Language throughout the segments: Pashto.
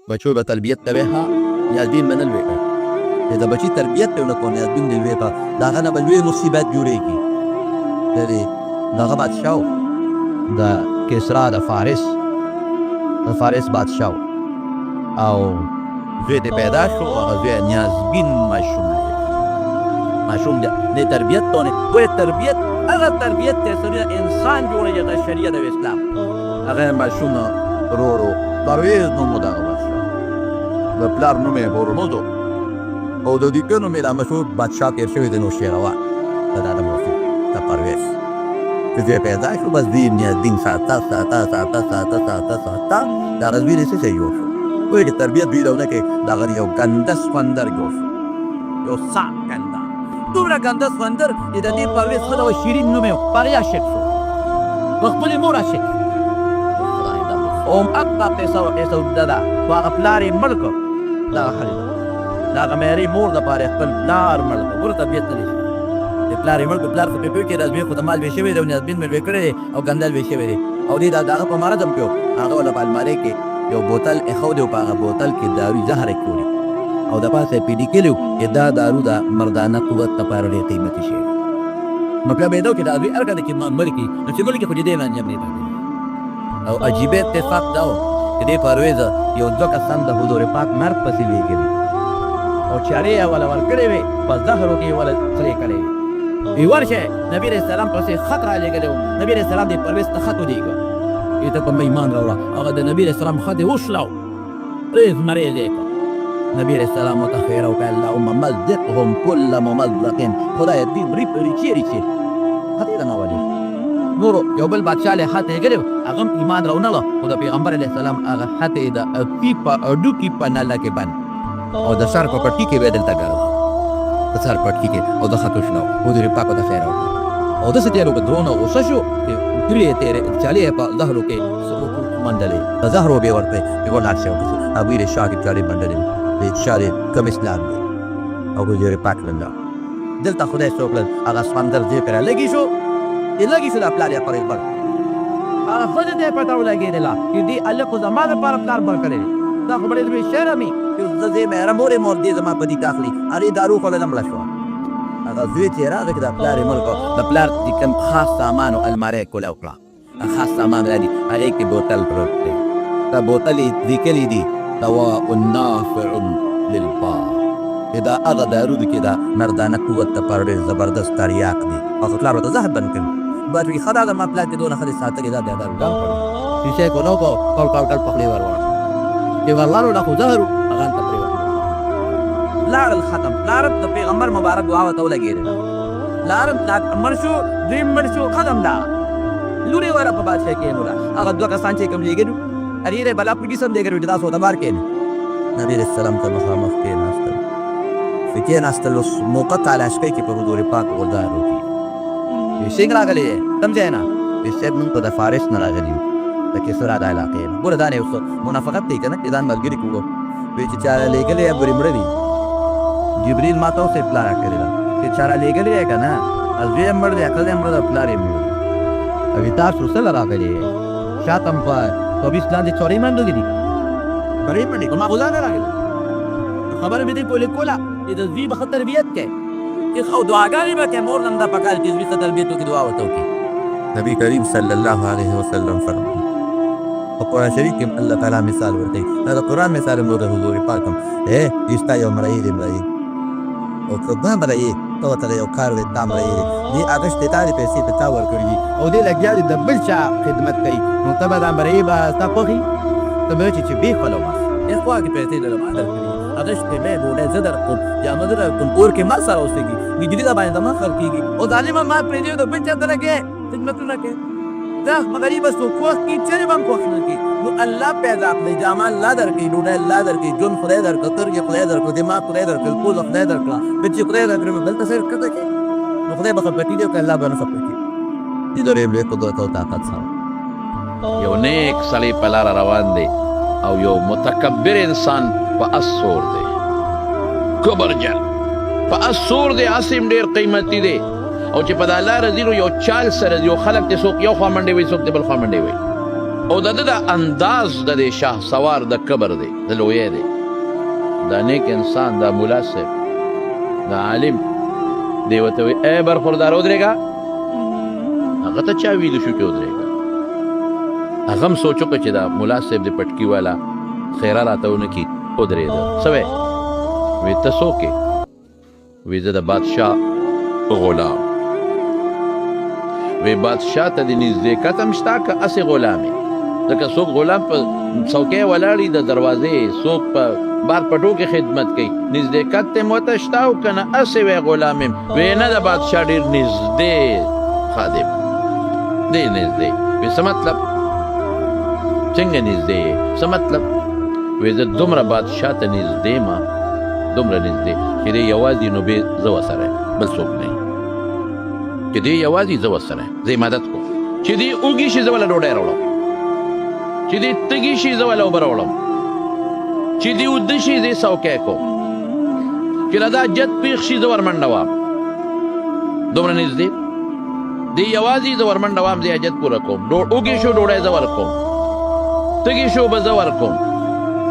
بچو به تربیت کوي ها نیازبین به نه لویږي چې د بچي تربیت ته ونه کړو نیازبین دې لوی کړه د هغه نه به لوی مصیبت جوړېږي د هغه بادشاه د کسرا د فارس بادشاه او زوی دې پیدا شو هغه زوی نیازبین ماشوم د تربیت ته ونه ګورې تربیت هغه تربیت ته سړی انسان جوړېږي د شریعت او اسلام هغه ماشوم ورو پرویز نوم و د هغه بادشاه د پلار نوم یې هورمزد او د نیکه نوم یې د مشهور بادشاه تېر شوی دی نوشیروان د ده د پرویز چې زوی پیدا شو بس دوی نیازبین ساته د هغه زوی دې څه شی جوړ شو وایي چې تربیت دوی دونه کې د هغه یو ګنده سخوندر جوړ شو یو ساق ګنده دومره ګنده سخوندر چې د دې پرویز ښه ډول شیرین نوم یې و په هغې عاشق شو په خپلې مور عاشق اوم اقا پیسه وده ده خو هغه پلار یې مړ کړ دغه خلیده د هغه معیاري مور دپاره یې خپل پلار مړ کړ ګوره طبیعت نه دی د پلار یې مړ کړ پلار خو پې پوه کړې دا زوی خو د مال بې شوی دی او نیازبین مې لوی کړی دی او ګندل بې شوی دی او دې د هغه په مرض هم کې و هغه وله په المارۍ کې یو بوتل ایښودی و په هغه بوتل کې داروي زهر یې کړي او د پاسه یې پې لیکلي و چې دا دارو د مردانه قوت لپاره ډېر قیمتي شی دی مطلب یې دا و چې دا زوی هر کله چې مړ کړي نو چې مړ کړي خو چې دې باندې هم نه او عجیبه اتفاق دا و چې دې پرویز یو دوه کسان د حضور پاک مرګ پسې لېږلي او چارې یې وله ورکړې وې په زهرو کې یې وله سرې کړې وي ورشه نبي علیه السلام پسې خط رالېږلی و نبي علیه السلام دې پرویز ته خط ولېږه ویې ته په مې ایمان راوړه هغه د نبي علیه السلام خط یې وشلو پرېز مریض یې کړ نبي علیه السلام ورته خیره وکړه اللهم مزقهم كل ممزق خدایه دوی بري چیرې خط یې نه ولېږه نورو یو بل بادشاه له خط یې کړی هغه هم ایمان راونهله خو د پیغمبر علیه السلام هغه خط یې د اپي په هډوکي په نله کې بند او د سر په پټکي کې به یې دلته ګرم د سر پټکي کې او د خط وشنو حضور پاک ورته خیره وکړه او داسې تېر وکړه درونه غوسه شو چې ګرې یې تېرې چالې یې په زهرو کې منډلې د زهرو به یې ورکړې بېګور لاړ شي وکړي هغوی یې شا کې چالې منډلې وې شا یې کم اسلام دی او حضور پاک الله دلته خدای څه وکړل هغه سمندر ځای پرې لګي شو لګي شو دا پلار یې پرې بړ هغه ښځه ته یې پته ولګېدله چې دې هلک خو زما دپاره پلار بړ کړی دی دا خو ډېر لوی شرم وي چې زه دې مهره مورې مور دې زما په دې اخلي هغې دارو خوړله مړه شوه هغه زوی چې یې راغی چې دا پلار یې مړ کړ د پلار چې کوم خاص سامان و المارۍ یې کوله وکړه خاص سامان راځي هغې کې بوتل پروت دی دا بوتل یې لیکلي دي دواء نافع للبار چې دا هغه دارو دي چې دا مردانه قوت دپاره ډېر زبردست تریاق دي او پلار ورته زهر بند کړي بس وي ښه دا د ما پلار چې دونه ښه دې ساتلې دا د دارو ډام کړی شیشه یې کو نه وکړو کړ په خولې ور وړه چې ور لاړو خو زهر و هغه هلته پرېوت لاړل ختم لاړل د پیغمبر مبارک دعا ورته ولګېدله لاړل مړ شو دوی مړ شو ختم دا لور یې وره په بادشاه کېنوله هغه دوه کسان چې کوم لېږلي هغې یې بلا پولیس هم لېږلي چې دا سوداګار کېني نبي علیه السلام ته مخامخ کېناستل چې کېناستل اوس موقع تالاشکۍ کې په حضور پاک غردار وکړي څنګه راغلی یې کوم ځای نه صاحب موږ خو د فارس نه راغلي یو د کسرا د علاقې نه ګوره دا نه یو څه منافقت دی که نه چې ځان ملګري کړو وایي چې چا رالېږلی یې برې مړه دي جبریل ما ته اوس اطلاع راکړې ده چې چا رالېږلی یې که نه زوی یې مړ دی ښځه یې مړه ده پلار یې مړ دی او تاسو څه له راغلي یې شاته هم په توبیس لاندې چورۍ منډلې دي برې منډې خو ما خو ځان نه راغلی خبره مې دې پولې کوله چې د زوی به ښه تربیت کوې چې خو دعاګانې به کوې مور هم دا پکار چې زوی ښه تربیت وکړي دعا ورته وکړي نبی کریم صلی الله علیه وسلم فرمایي په قرآن شریف کې الله تعالی مثال ورکوي دا د قرآن مثال هم د حضور پاک هم ستا یو مړی دی مړی او که به مړی ته ورته د یو کار دی تا مړی دی دې هغه شتې تا دې پیسې په تا ورکړي دي او دې لګیا دي د بل چا خدمت کوي نو ته به دا مړی به ستا خوښي ته به وایې چې بې خلو ماس خوا کې پیسې لرم ما درکړي هغه شتې مې ډوډۍ زه درکړم جامه زه درکړم کور کې ما سره اوسېږي بجلي دا باندې ما خرڅېږي او ظالمه ما پرېږدي د بل چا سره کې خدمتونه کوي دا غریب څوک خوښ کړي چېرې به هم خوښ نه کړي نو الله پیدا کړئ جامه الله درکړي ډوډۍ الله درکړي ژوند خدای درکړه سترګې خدای درکړه دماغ خدای درکړه پوزه خدای درکړه بچې خدای درکړي نو دلته سر ښکته کړي نو خدای به خپټي دی که الله به نه خپه کړي دې د ډېر لوی قدرت او طاقت سره یو نیک سړی په لاره روان دی او یو متکبر انسان په اس سور دی کبرجن په اس سور دی اس هم ډېر قیمتي دی او چې په دا لاره ځي نو یو چال سره یو خلک ته څوک یو خوا منډې وایي څوک د بل خوا منډې وایي او د ده د انداز د دې شاه سوار د کبر دی د لویې دی دا نیک انسان دا ملا صاحب دا عالم دی ورته وایي ای برخوردار ودرېږه هغه ته چا ویلي شو چې ودرېږه هغه هم سوچ وکړه چې دا ملا صاحب د پټکي والا خیره راته ونه کړي ودرېده څه وی وی ته څوک یې وی زه د بادشاه غلام وی بادشاه ته د نزدېکت هم شته که هسې غلام یې ځکه څوک غلام په څوکۍ ولاړ د دروازې څوک په بار پټو کې خدمت کوي نزدېکت ته مو ته شته او که نه هسې وی غلام یم وی نه د بادشاه ډېر نږدې خادم ډېر نږدې وی څه مطلب څنګه نږدې یې څه مطلب وی زه دومره بادشاه ته نږدې ما دومره نږدې چې دی یوازې نو بې زه ورسره یم بل څوک نه چې دی یوازې زه ورسره یم زه یې مدد کوم چې دی اوږي شي زه وله ډوډۍ راوړم چې دی تږي شي زه وله اوبه راوړم چې دی اوده شي زه یې څوکی کوم چې له دا جد پېښ شي زه ورمنډوم دومره نږدې دی یوازې زه ورمنډوم زه یې حاجت پوره کوم اوږي شو ډوډۍ زه ورکوم تږي شو به زه ورکوم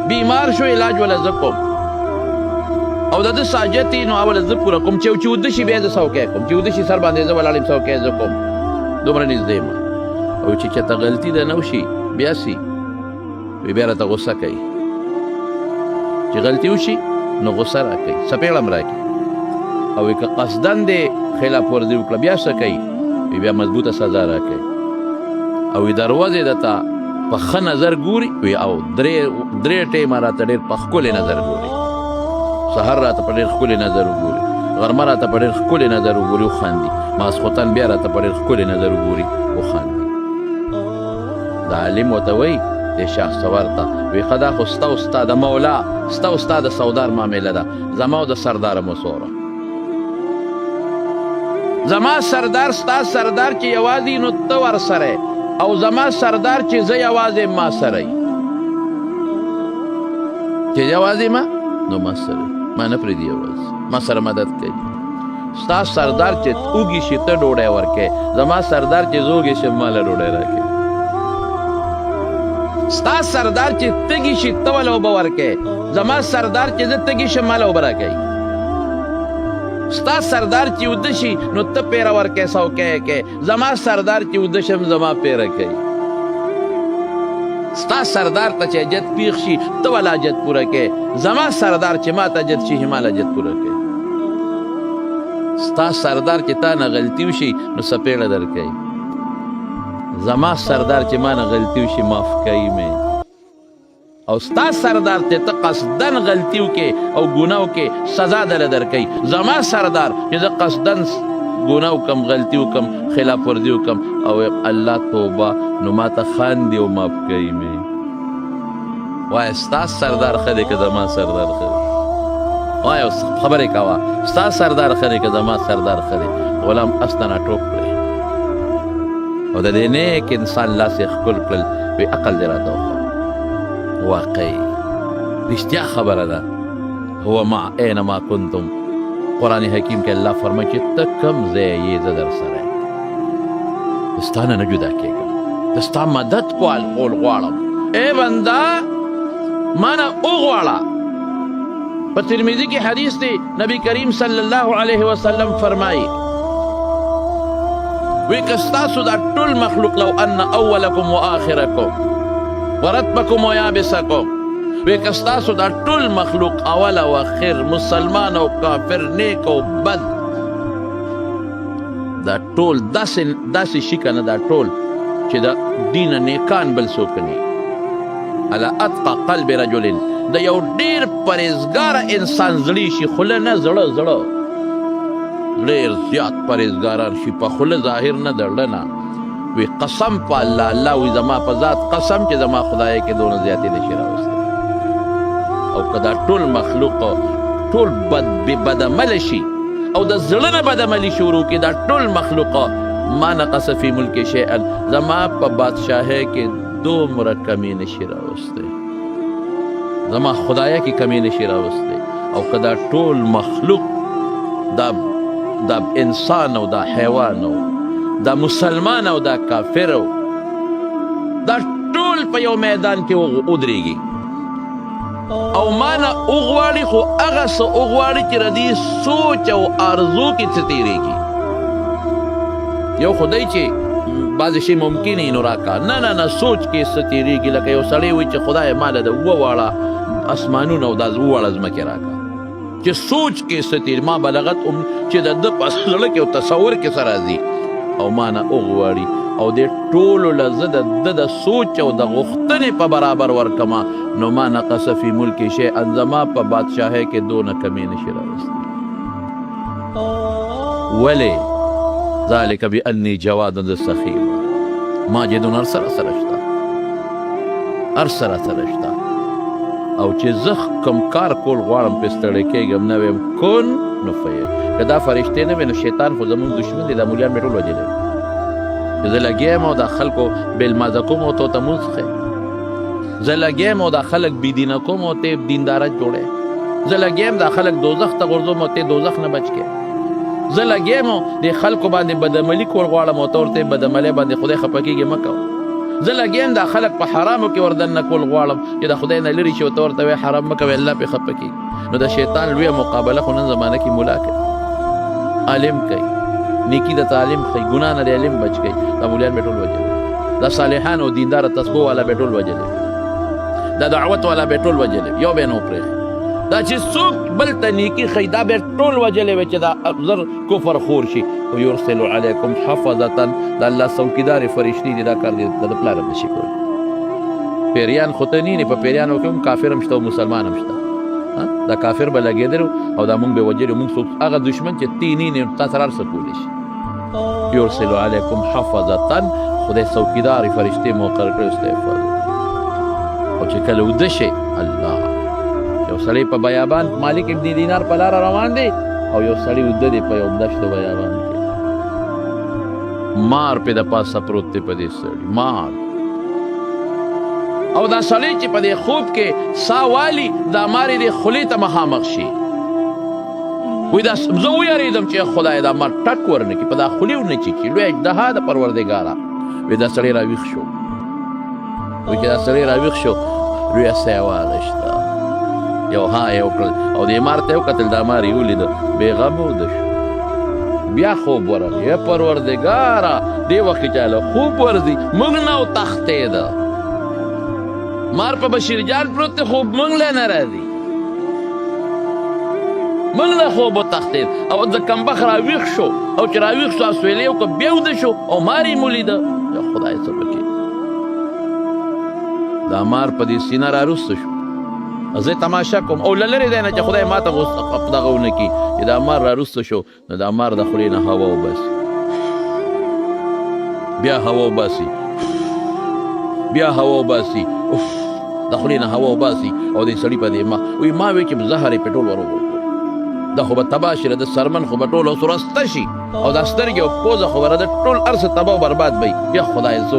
بیمار شو علاج وله زه کوم او د ده ساجت یې نو اوله زه پوره کوم چې اوده شي بیا زه څوکی کوم چې اوده شي سر باندې زه ولاړ یم څوکی زه کوم دومره نږدې یم او چې چېرته غلطي ده نه وشي بیا سي وی بیا راته غصه کوي چې غلطي وشي نو غصه را کوي څپېړه م راکړي او که قصدن دی خلاف ورزي وکړه بیا څه کوي وی بیا مضبوطه سزا را کوي او وی دروازې درته په ښه نظر ګوري وی او درې ټیمه راته ډېر په ښکلې نظر ګوري سهار راته په ډېر ښکلې نظر وګوري غرمه راته په ډېر ښکلې نظر وګوري وخاندي ماسخوتن بیا راته په ډېر ښکلې نظر وګوري وخاندي دا عالم ورته وایي د شاه سوار ته وی ښه دا خو ستا او ستا د مولا ستا او ستا د سودار معامله ده زما او د سرداره مو سوره زما سردار ستا سردار چې یوازې نو ته ورسره او زما سردار چې زه یوازې ما سره چې یوازې ما نو ما سره ما نه پرېږدي یوازې ما سره مدد کوي ستا سردار چې اوږي شي ته ډوډۍ ورکوې زما سردار چې زه اوږې شم ما له ډوډۍ راکوي ستا سردار چې تږي شي ته وله اوبه ورکوې زما سردار چې زه تږي شم ما له اوبه راکوي ستا سردار چې اوده شي نو ته پیره ورکوې څوکی یې کوې زما سردار چې اوده شم زما پیره کوي ستا سردار ته چې حاجت پیښ شي ته وله حاجت پوره کوې زما سردار چې ما ته حاجت شي ما له حاجت پوره کوي ستا سردار چې تا نه غلطي وشي نو څپېړه درکوي زما سردار چې ما نه غلطي وشي معاف کوي مې او ستا سردار ته ته قصدن غلطي وکې او ګناه وکې سزا دله درکوي زما سردار چې زه قصدن ګناه وکم غلطي وکم خلاف ورزي وکم او الله توبه نو ما ته خاندي او معاف کوي مې وایه ستا سردار ښه دی که زما سردار ښه دی وایه خبرې کوه ستا سردار ښه دی که زما سردار ښه دی غلام استنه ټوپ کړی او د دې نیک انسان لاس یې ښکل کړل وی عقل دې راته وښه واقعي رښتیا خبره ده هو مع اینما کنتم قرآن حکیم کې الله فرمایي چې ته کوم ځای یې زه در سره یم ستا نه نه جدا کېږم د ستا مدد کول غواړم ای بنده ما نه وغواړه په ترمذي کې حدیث دی نبی کریم صلی الله علیه وسلم فرمایي وی که ستاسو دا ټول مخلوق لو ان اولکم و آخرکم ورتبکم و یابسکم وی که ستاسو دا ټول مخلوق اول او اخر مسلمان او کافر نیک او بد دا ټول داسې شي کنه دا ټول چې د دین نیکان بل څوک نه علی اتقى قلب رجل د یو ډیر پرهیزګاره انسان زړی شي خوله نه زړه ډېر زیات پرهیزګاران شي په خوله ظاهر نه د زړه نه وی قسم په الله الله وی زما په ذات قسم چې زما خدای کې دونه زیاتې نشي راوستی او که دا ټول مخلوق ټول بدعمل شي او د زړه نه بدعملي شروع کړي دا ټول مخلوق ما نقص فی ملک شیئا زما په بادشاهۍ کې دومره کمی نشي راوستی زما خدایه کې کمی نشي راوستی او که دا ټول مخلوق دا انسان او دا حیوان او دا مسلمان او دا کافر او دا ټول په یو میدان کې ودرېږي او ما نه وغواړي خو هغه څه وغواړي چې ردي سوچ او آرزو کې څه تېرېږي یو خدای چې بعضې شی ممکن یې نو راکړه نه سوچ کې څه تېرېږي لکه یو سړی وایي چې خدای ماله د 2 واړه اسمانونه او دا 2 واړه ځمکې راکړه چې سوچ کې څه تېر ما بلغت چې د ده په زړه کې او تصور کې څه راځي او ما نه وغواړي او دې ټولو له زه د ده د سوچ او د غوښتنې په برابر ورکما نو ما نقص فی ملک شیئا زما په بادشاهۍ کې دونه کمې نشي راوستی ولې ذلک بانی جواد سخیم ماجد هر سره سره شته هر سره سره شته او چې زه کوم کار کول غواړم پې ستړی کېږم نه ویم کن نو فیکون که دا فرشتې نه وي نو شیطان خو زمونږ دشمن دی دا مولیان مې ټول وجلی چې زه لګیا یم او دا خلکو بېلمازه کوم او تو ته مونځ ښې زه لګیا یم او دا خلک بېدینه کوم او ته دینداره جوړې زه لګیا یم دا خلک دوزخ ته غورځوم او ته دوزخ نه بچ کې زه لګیا یم دې خلکو باندې بدعملي کول غواړم او ته ورته بدعملۍ باندې خدای خفه کېږي مه کوه زه لګیا یم دا خلک په حرامو کې وردننه کول غواړم چې د خدای نه لرې شي او ته ورته وایې حرام مه کوې الله پې خفه کېږي نو د شیطان لویه مقابله خو نن زمانه کې ملا کوي عالم کوي نیکي د تعلیم ښایي ګناه نه د علم بچ کوي دا مولیان به ټول وجلې دا صالحان او دینداره تسبو والا به ټول وجلې دا دعوت والا به ټول وجلې یو به نو پرېښي دا چې څوک بل ته نیکي ښایي دا به ټول وجلې وي چې دا زر کفر خور شي ویرسل علیکم حفظة د الله څوکیدارې فرشتې دي دا کار د پلار هم نشي کولی پیریان خو ته نه په پیریانو کې هم کافر هم شته او مسلمان هم شته دا کافر به لګېدلو او دا مونږ به وجلو مونږ څوک هغه دشمن چې تی نه تا سره هر څه کولی شي یرسل علیکم حفظة خدای څوکیدارې فرشتې مقرر کړی ستا حفاظت او چې کله وده شي الله یو سړی په بیابان مالک ابن دینار په لاره روان دی او یو سړی وده دی په یو دشتو بیابان کې مار پې د پاسه پروت دی په دې سړي مار او دا سړی چې په دې خوب کې سا والي دا مارې دې خولې ته مخامخ شي وایي دا زه ویرېدم چې خدای دا مار ټک ورنه کړي په دا خولې ونه چیچي لوی اجدها د پروردګاره وایي دا سړی راویښ شو وایي چې دا سړی راویښ شو لویه سیواله شته یو ها یې وکړل او دې مار ته یې وکتل دا مار یې ولیده بېغمه وده شو بیا خوب ورغی ای پروردګاره دې وخت کې چاله خوب ورځي موږ نه وتښتېده مار په بشیر جان پروت دی خوب موږ له نه راځي موږ له خوب وتښتېد او د کمبخ راویښ شو او چې راویښ شو اسویلی وکړه بیا وده شو او مار یې مولیده یا خدای څه پکې دا مار په دې سینه راروسته شو زه تماشا کوم او له لرې دی نه چې خدای ما ته دغه ونه کړي چې دا مار راروسته شو نو دا مار د خولې نه هوا وباسي بیا هوا وباسي بیا هوا وباسي اوف د خولې نه هوا وباسي او د سړي په دې ما وایي ما وایي چې زهر یې پټول وروغورځو دا خو به تباه شي د سرمن خو به ټول اوس ورسته شي او دا سترګې او پوزه خو به د ټول هر څه تباه او برباد به یا خدای زه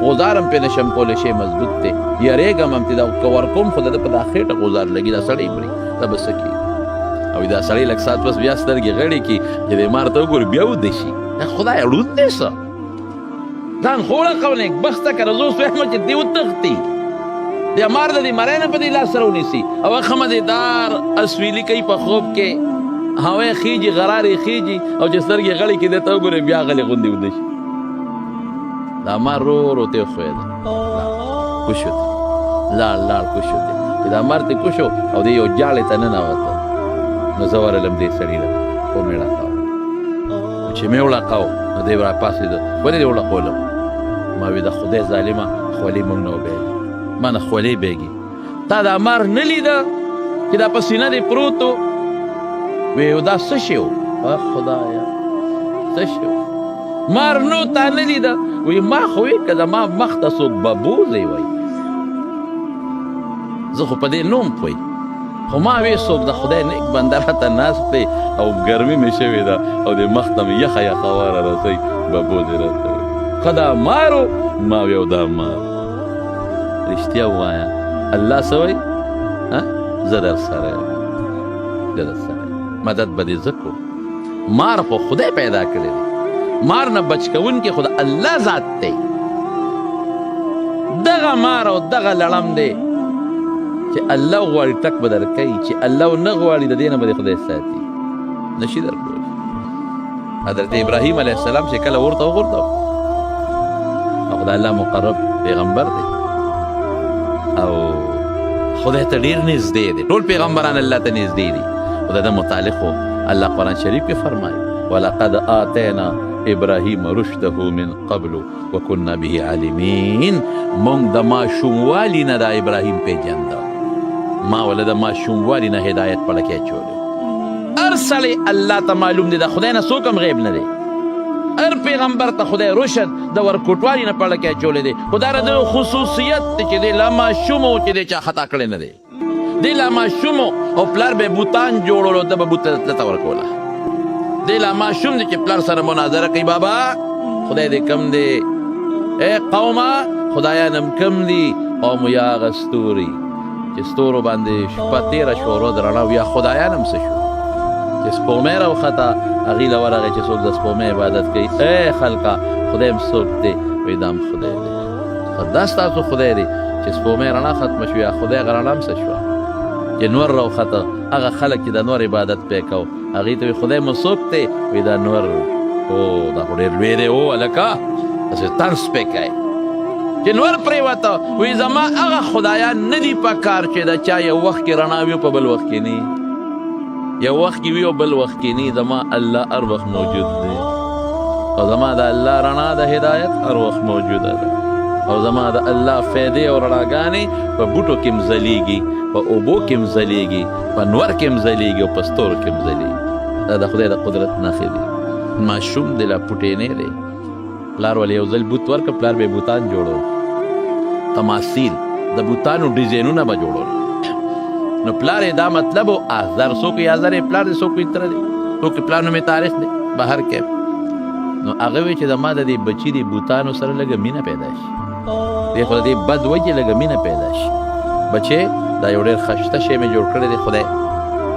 غوزارم پې نشم کولی شی مضبوط دی یارېږم هم چې دا که ورکوم خو د ده په دا خېټه غوزار لګي دا سړی مري دا به څه کېږي او دا سړی لږ ساعت پس بیا سترګې غړې کړي چې دې مار ته وګوري بیا وده شي خدای ړوند دی څه ځان خو وړقه نېکبخته که زه اوس وایم چې دې وتښتي د مار د دې مرۍ نه په دې لاس سره ونیسي او ښه مزېدار اسویلي کوي په خوب کې هوا خیجي غرار یې خیجي او چې سترګې غړې کړي دې ته وګورې بیا غلې غوندې وده شي دا مار رو رو ته وښویده کوش دی لاړ کوش دی چې دا مار ته کوش او دې یو جالې ته ننوته نو زه ورغلم دې سړي له ومې وړقاو چې مې وړقاو نو دی راپاڅېده ولې دې وړقولم ما وی د خدای ظالمه خولې موږ نه وبیږي ما نه خولې بیږي تا دا مار نه لیده چې دا په سینه دې پروت و وی دا څه شی و خدایه څه شی و مار نو تا نه لیده وی ما خو وی که زما مخ ته څوک ببوزی وی زه خو په دې نوم پوی خو ما وی څوک د خدای نیک بنده راته ناست دی او ګرمي مې شوې ده او د مخ ته مې یخه یخه واره رسئ ببوزې راته وی ښه دا مارو ما وی او دا مار رښتیا ووایه الله څه وایي زه در سره یم زه در سره یم مدد به دې زه کوم مار خو خدای پیدا کړی دی مار نه بچ کوونکی خو د الله ذات دی دغه مار او دغه لړم دی چې الله غواړي ټک به درکوي، چې الله نه غواړي د دې نه به دې خدای ساتي، نشي درکولی. حضرت ابراهیم علیه السلام چې کله ورته وغورځو، هغه د الله مقرب پیغمبر دی او خدای ته ډېر نږدې دی. ټول پیغمبران الله ته نږدې دي، خو د ده متعلق خو الله قرآن شریف کې فرمایي ولقد آتینا ابراهیم رشده من قبل وکنا به عالمین. موږ د ماشوموالي نه د ابراهیم پیژنده، ما ول د ماشوموالي نه هدایت په لکه اچولی. هر سړی الله ته معلوم دی، د خدای نه څوک هم غیب نه دی. هر پیغمبر ته خدای رشد د ورکوټوالي نه په لکه اچولی دی. خو دا د خصوصیت دی چې دی لا ماشوم و چې دی چا خطا کړی نه دی. دی لا ماشوم او پلار به بوتان جوړولو، ده به بوت ته ورکوله. دی لا ماشوم دی چې پلار سره مناظره کوي، بابا خدای دې کم دی، ای قومه خدایانم کم دي. قوم یا هغه ستوري چې ستورو باندې شپه تېره شوه، ورځ رڼا وي، یا خدایان هم څه شو چې سپومۍ راوخته، هغې له ورغی چې څوک د سپومۍ عبادت کوي. ای خلقه خدای هم څوک دی؟ وایي دا هم خدای دی. خو دا ستاسو خدای دی چې سپومۍ رڼا ختمه شوه، یا خدای هغه رڼا هم څه شوه چې نور راوخته. هغه خلک چې د نور عبادت پې کو، هغې ته وایي خدای مو څوک دی؟ وایي دا نور. او دا خو ډېر لوی دی. او هلکه داسې طنز پې کوي چې نور پرېوته. وایي زما هغه خدایان نه دي په کار چې د چا یو وخت کې رڼا وي په بل وخت کې نه، یو وخت کې وي او بل وخت کې نه. زما الله هر وخت موجود دی او زما د الله رڼا د هدایت هر وخت موجوده ده او زما د الله فایدې او رڼاګانې په بوټو کې هم ځلیږي، په اوبو کې هم ځلیږي، په نور کې هم ځلیږي او په ستورو کې هم ځلیږي. دا د خدای د قدرت نښې دي. ماشوم دی لا پوټینی دی، پلار ولې یو ځل بوت ورکړه، پلار به یې بوتان جوړول، تماثیل د بوتانو ډیزاینونه به جوړول. نو پلار یې دا مطلب و آزر څوک یې آزر یې پلار دی، څوک یې تره دی، څوک یې پلار نومې تاریخ دی بهر کې. نو هغه وایي چې زما د دې بچي د بوتانو سره لږه مینه پیدا شي، دی خو د دې بد وایي چې لږه مینه پیدا شي. بچې دا یو ډېر ښایسته شی مې جوړ کړی دی خدای،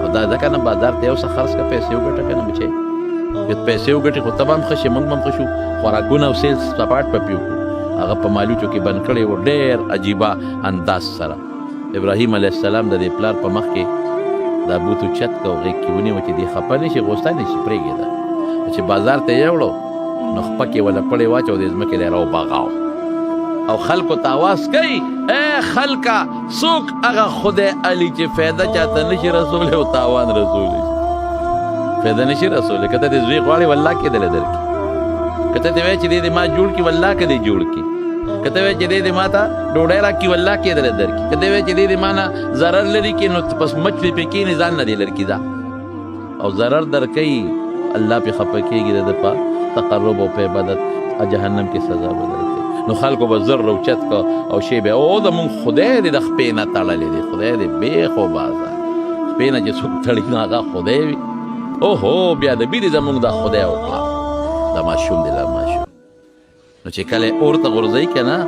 او دا ځکه نه بازار ته یو څه خرڅ کړه، پیسې وګټه که نه بچې، چې پیسې وګټې خو ته به هم ښه شې، موږ به هم ښه شو. خوراکونه او سیل سپاټ په پې وکړو. هغه په مالوچو کې بند کړی و ډېر عجیبه انداز سره. ابراهیم علیه السلام د دې پلار په مخ کې دا بوتو چت که او غېږ کې ونیوه چې دې خفه نه شي، غوسه نه شي، پرېږدې. چې بازار ته یې وړو نو خپه کې وله پړې واچو، دې ځمکې له یې راوبغاو او خلکو ته اواز کوي ای خلکه څوک هغه خدای علي چې فایده چاته نشي رسولی او تاوان رسولی شي. فایده نشي رسولی، که ته دې زوی غواړې والله کې دله درکړي، که ته دې وایې چې دې دې ما جوړ کړي والله کې دې جوړ کړي، که ته وایې چې دې دې ما ته ډوډۍ راکړي والله کې دله درکړي، که ته وایې چې دې دې ما نه ضرر لري کړي نو پس مچ دې پې کښېني ځان نه دې لرې کړي ځه او ضرر درکوي، الله پې خفه کېږي، د ده په تقرب او په عبادت جهنم کې سزا به درکوي. نو خلکو به زر اوچت که او شی به او زمونږ خدای دې د خپې نه تړلی دی، خدای دې بیخ و بازه خپې نه چې څوک تړي نو هغه خدای وي. اوهو بېادبي دې زمونږ دا خدای وکړه، دا ماشوم دی دا ماشوم. نو چې کله اور ته غورځوي که نه،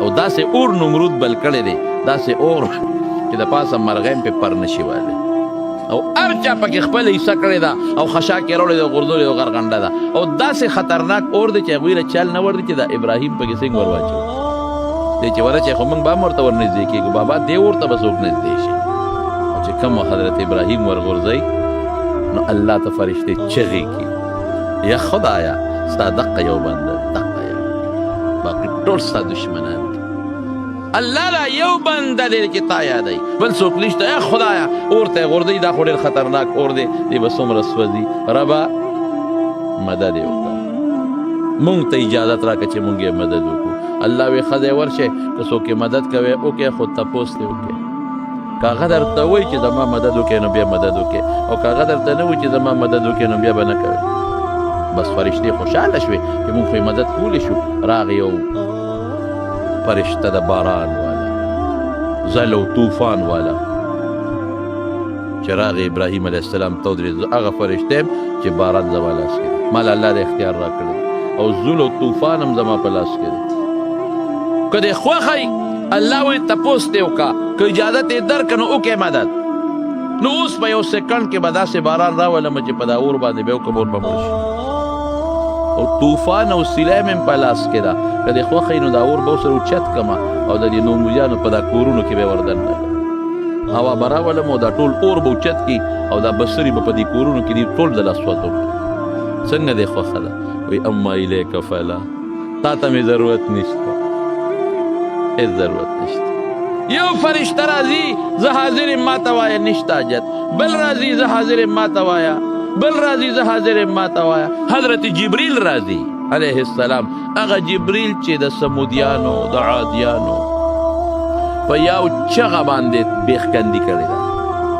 او داسې اور نمرود بل کړی دی، داسې اور چې د پاسه مرغۍ هم پې پر نشي والی او هر چا پکې خپله حصه کړې ده او خشاک یې راوړې ده او غورځولې ده غرغنډه ده او داسې خطرناک اور دی چې هغوی له چل نه ورځي چې د ابراهیم پکې څنګه ور واچوي. دی چې ورچې خو موږ به هم ورته ورنږدې کېږو، بابا دې اور ته به څوک نږدې شي. او چې کوم حضرت ابراهیم ورغورځوي نو الله ته فرشتې چغې کړي یا خدایه ستا دقه یو بنده، دقه یو، باقي ټول ستا دشمنان دي. الله دا یو بنده دی چې تا یادوي، بل څوک نشته. یا خدایه اور ته یې غورځوي، دا خو ډېر خطرناک اور دی، دی به څومره سوځي. ربه مدد یې وکړه، مونږ ته اجازت راکړه چې مونږ یې مدد وکړو. الله وی ښځی ورشئ که څوک یې مدد کوئ وکړئ، خو تپوس ترې وکړئ. که هغه درته وایي چې زما مدد وکړئ نو بیا مدد وکړئ، او که هغه درته نه وایي چې زما مدد وکړئ نو بیا به نه کوئ. بس فرشتې خوشحاله شوې چې مونږ خو یې مدد کولی شو. راغی یو فرشته د باران والا، زل او طوفان والا، چې راغی ابراهیم علیه السلام ته ودرېد. هغه فرشته چې باران زما لاس کې دی، ما له الله د اختیار راکړی او زل او طوفان هم زما په لاس کې دی. که دې خوښی الله وایي تپوس دې وکړه، که اجازت یې درکړه نو وکړئ مدد. نو اوس په یو سکنډ کې به داسې باران راولم چې په دا اور باندې به وکړم اور به مړ شي. او طوفان او سیلای مې په لاس کې ده که دې خوښوي نو دا اور به ورسره اوچت کړمه او د دې نومولیانو په دا کورونو کې به یې وردننه کړم هوا به راولم او دا ټول اور به اوچت کړي او دا بصري به په دې کورونو کې دي ټول د لاس وتو څنګه دې خوښه ده وایي اما الیک فلا تا ته مې ضرورت نشته هېڅ ضرورت نشته یو فرشته راځي زه حاضر یم ما ته وایه نشته حاجت بل راځي زه حاضر یم ما ته وایه بل راځي زه حاضر یم ما ته وایه حضرت جبریل راځي علیه السلام هغه جبریل چې د سمودیانو د عادیانو په یو چغه باندې بیخکندي کړې ده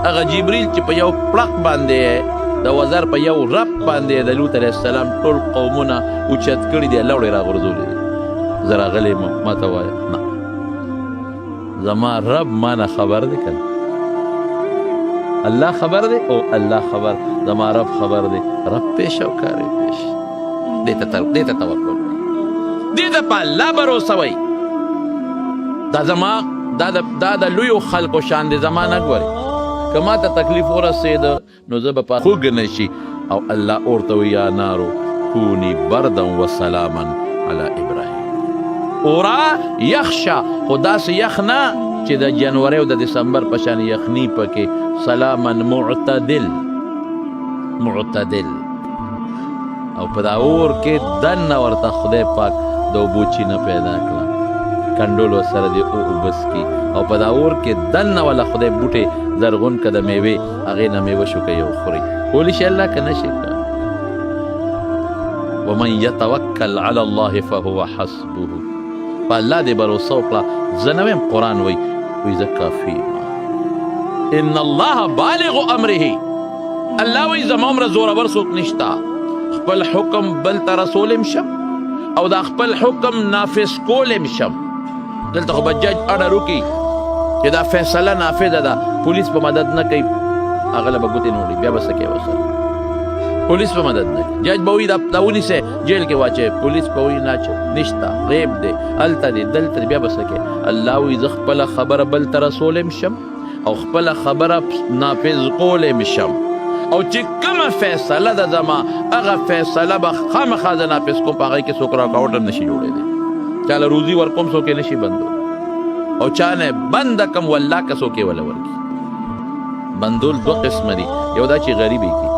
هغه جبریل چې په یو پړق باندې د وزر په یو رب باندې د لوط علیه السلام ټول قومونه اوچت کړي دي لوړې راغورځولي دي زه راغلی یم ما ته وایه نه زما رب ما نه خبر دی که الله خبر دی او الله خبر زما رب خبر دی رب پیش او کار پیش دې ته توکل دې ته په الله باور وئ دا زما دا د لویو خلقو شان دی زما نه ګوري که ما ته تکلیف ورسېده نو زه به په خوږ نه شي او الله ورته وایي یا نارو کوني بردا وسلاما علی ابراهیم اورا یخشه خو داسې یخ نه چې د جنوري او د دسمبر په شان یخني پکې سلاما معتدل او په دا اور کې دننه ورته خدای پاک د اوبو چینه پیدا کړه کنډول ورسره دې اوبس کي او په دا اور کې دننه ولا خدای بوټې زرغون که د میوې هغې نه میوه شو که یو خوري کولی شي الله که نشي که ومن یتوکل علی الله فهو حسبه په الله دې بروسه وکړه زه نه ویم قرآن وایي زه کافي ان الله بالغ امره الله وایي زما عمره زورور څوک نشته خپل حکم بل ته رسولم شم او دا خپل حکم نافذ کولم شم دلته خو به جج اډر وکړي چې دا فیصله نافذه ده پولیس په مدد نه کوي هغه له به ګوتې نه وړي بیا به څه کوي ورسره پولیس په مدد نه کوي جج به وایي دا ونیسئ جیل کې واچوي پولیس به وایي نشته غیب دی هلته دی دلته دی بیا به څه کوي الله وایي زه خپله خبره بل ته رسولم شم او خپله خبره نافذ کولم شم او چې کومه فیصله ده زما هغه فیصله به خامخا زه نافذ کوم په هغې کې څوک راکاوټ هم نشي جوړېدی چا له روزي ورکوم څوک یې نشي بندو او چا نه بنده کم والله که څوک یې وله ورکي بندول دو قسمه دي یو دا چې غریبې کي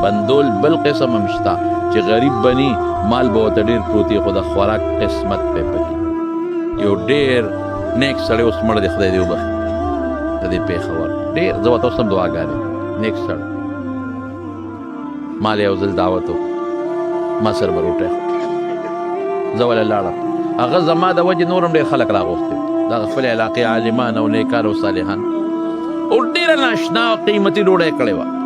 بندول بل قسم هم شته چې غریب بني مال به ورته ډېر پروت خو د خوراک قسمت پې پکې یو ډېر نیک سړی اوس مړ دی خدای دې وبخي د دې پېښور ډېر زه ورته اوس هم دعاګانې نیک سړی مال یو ځل دعوت و ما سره به روټۍ زه وله لاړم هغه زما د وجې نور هم ډېر خلک راغوښتي د خپلې علاقې عالمان او نیکان او صالحان او ډېره ناشنا قیمتي ډوډۍ کړې وه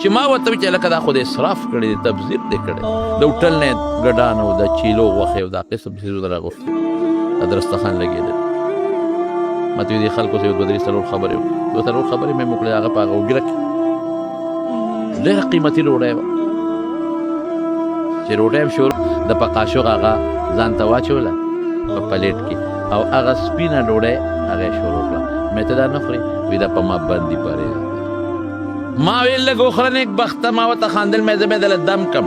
چې ما ورته ویل چې لکه دا خو د اسراف کړی دی تبذیر دی کړی د هوټل نه ګډان او د چیلو غوښې او دا قسم څیزونه راغوښتي د دسترخوان لګېدل ما ته دې خلکو سره یو دوه درې څلور خبرې دوه څلور خبرې مې وکړې هغه په هغه اوږره کې ډېره قیمتي ډوډۍ وه چې ډوډۍ هم شروع د په قاشق هغه ځان ته واچوله په پلیټ کې او هغه سپینه ډوډۍ هغه یې شروع کړه مې ته دا نه خورې وایي دا په ما بندي پرېږدي ما ویل لږ وخوره نیک بخته ما ورته خاندل مې زه به دله دم کم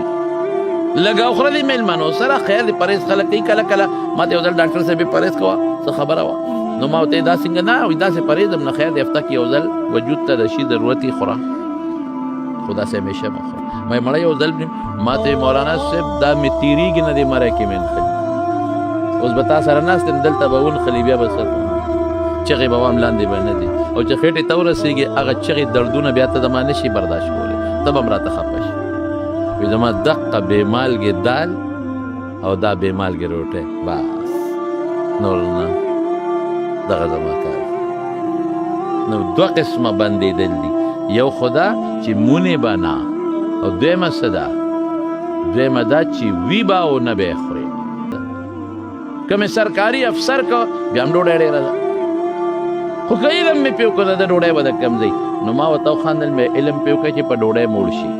لږ وخوره دې مېلمنو سره خیر دې پرهېز خلک کوي کله کله ما ته یو ځل ډاکټر صاحب پرهېز کوه څه خبره وه نو ما ورته دا څنګه نه وایي داسې پرهېز هم نه خیر د هفته کې یو ځل وجود ته د شي ضرورت یې خوره خو داسې همیشه مه خوره ما مړه یو ځل ما ته مولانا صاحب دا مې تېرېږي نه دې مری کې مې نښلي اوس به تا سره ناست یم دلته به ونښلي بیا به څه کوم چغې به وام لاندې به نه دي او چې خېټې ته ورسېږي هغه چغې دردونه بیا ته زما نه شي برداشت کولی ته به هم راته خفه شي وایي زما دقه بې مالګې دال او دا بې مالګې روټۍ بس نور نه دغه زما کار نو دوه قسمه بندېدل دي یو خو دا چې مونې به نه او دویمه څه ده دویمه دا چې وي به او نه به یې خورې کومې سرکاري افسر که بیا هم ډوډۍ ډېره ده خو که علم مې پې وکړه د ډوډۍ به د کم ځای نو ما ورته وخندل مې علم پې وکړه چې په ډوډۍ موړ شي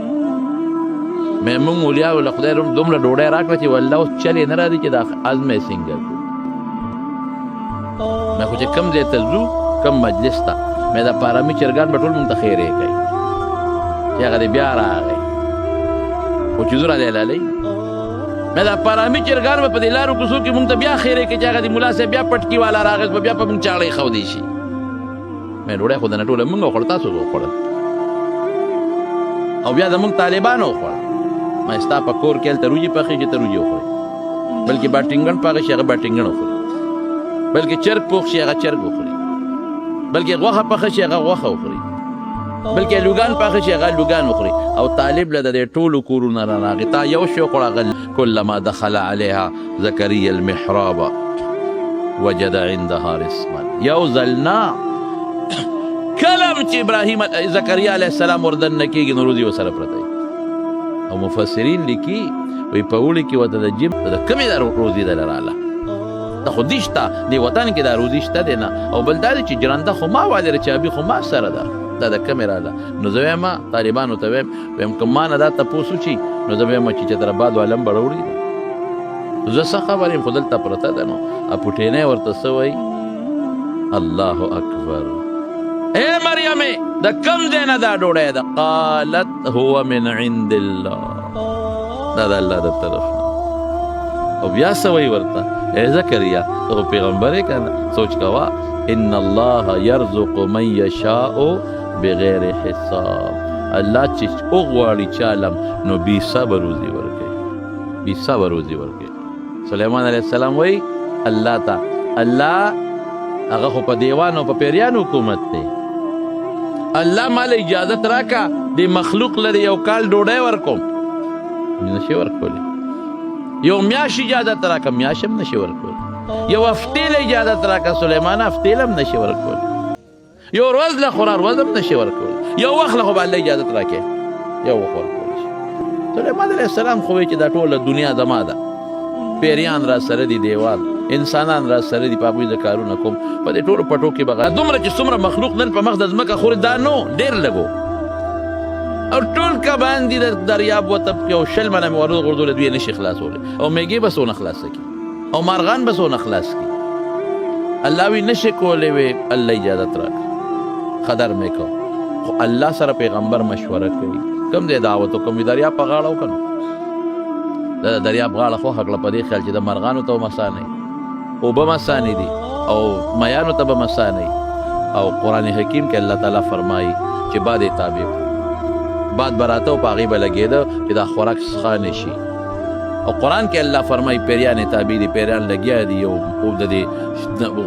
مې مونږ مولیاو له خدای دومره ډوډۍ راکړه چې والله اوس چل یې نه راځي چې دا ازمه یې څنګه کړو مې خو چې کم ځای ته ځو کم مجلس ته مې دا پارامي چرګان به ټول مونږ ته خیرې کوي چې هغه دې بیا راغی خو چې زه راځی لالی مې دا پارامي چرګان به په دې لارو کوڅو کې مونږ ته بیا خیرې کې چې هغه د ملا صاحب بیا پټکي والا راغی به بیا په مونږ چاړې ښودی شي مې ډوډۍ خو دنه ټوله مونږ وخوړه تاسو وخوړل او بیا زمونږ طالبانو وخوړه ما ستا په کور کې هلته روجې پخې چې ته روجې وخورې بلکې باټینګن پاغه شي هغه باټینګن وخوري بلکې چرګ پوخ شي هغه چرګ وخوري بلکې غوښه پخه شي هغه غوښه وخوري بلکې لوګان پاخه شي هغه لوګان وخوري او طالب له د ټولو کورونه راغی تا یو شی وخوړه کلما دخل عليها زكريا المحراب وجد عندها رزقا یو ځلنا کلم چې ابراهیم زکریا علیه السلام وردننه کېږي نو روزي ورسره پرته او مفسرین لیکي وایي په اوړي کې ورته د جیم د کمې دا روزي دله راغله دا خو دې شته دې وطن کې دا روزي شته دی نه او بل دا دی چې جرنده خو ما والی چابي خو ما سره ده دا د کمې راغله نو زه وایم طالبانو ته وایم که ما نه دا تپوس وشي نو زه وایم چې چتراباد والم به راوړي زه څه خبر یم خو دلته پرته ده نو پوټینی ورته څه وایي الله اکبر اے مریمې د کم ځای نه دا ډوډۍ ده قالت هو من عند الله دا د الله د طرف نه او بیا څه وایي ورته اے زکریا ته خو پیغمبر یې که نه سوچ کوه ان الله یرزق من یشاء بغیر حساب الله چې وغواړي چالم نو بې صبر روزي ورکوي بې صبر روزي ورکوي سلیمان علیه السلام وایي الله ته الله هغه خو په دیوان او په پیریان حکومت دی الله مال اجازت راکا دی مخلوق لري یو کال ډوډۍ ورکوم نشي ورکولی یو میاش اجازت راکا میاشم نشي ورکولی یو هفتې له اجازت راکا سلیمان هفتې له هم نشي ورکولی یو ورځ له خورا ورځ هم نشي ورکولی یو وخت له خو به الله اجازت راکې یو وخت ورکولی شي سلیمان علیه السلام خو وایي چې دا ټوله دنیا زما ده پیریان را سره دي دیوال انسانان را سره دي په هغوی د کارونه کوم په دې ټولو پټو کې به دومره چې څومره مخلوق نن په مخ د ځمکه خوري دا نو ډېر لږو او ټول کبان دي د دریاب وته یو 20 منه مې ور غورځولې دوی یې نشي خلاصولی او میږې به څونه خلاصه کړي او مارغان به څونه خلاص کړي الله وی نشي کولی وی الله اجازت راکړه قدر مې کو خو الله سره پیغمبر مشوره کوي کوم دی دعوت وکړم وي دریاب په غاړه وکړو د دریاب غاړه خو هکړه په دې خیال چې د مرغانو ته مسانې اوبه مسانې دي او میانو ته به مسانې او قرآن حکیم کې الله تعالی فرمایي چې باد یې تابع باد به راته او په هغې به لګېده چې دا خوراک څښا نه شي او قرآن کې الله فرمایي پیریان یې تابع دي پیریان لګیا دي او د دې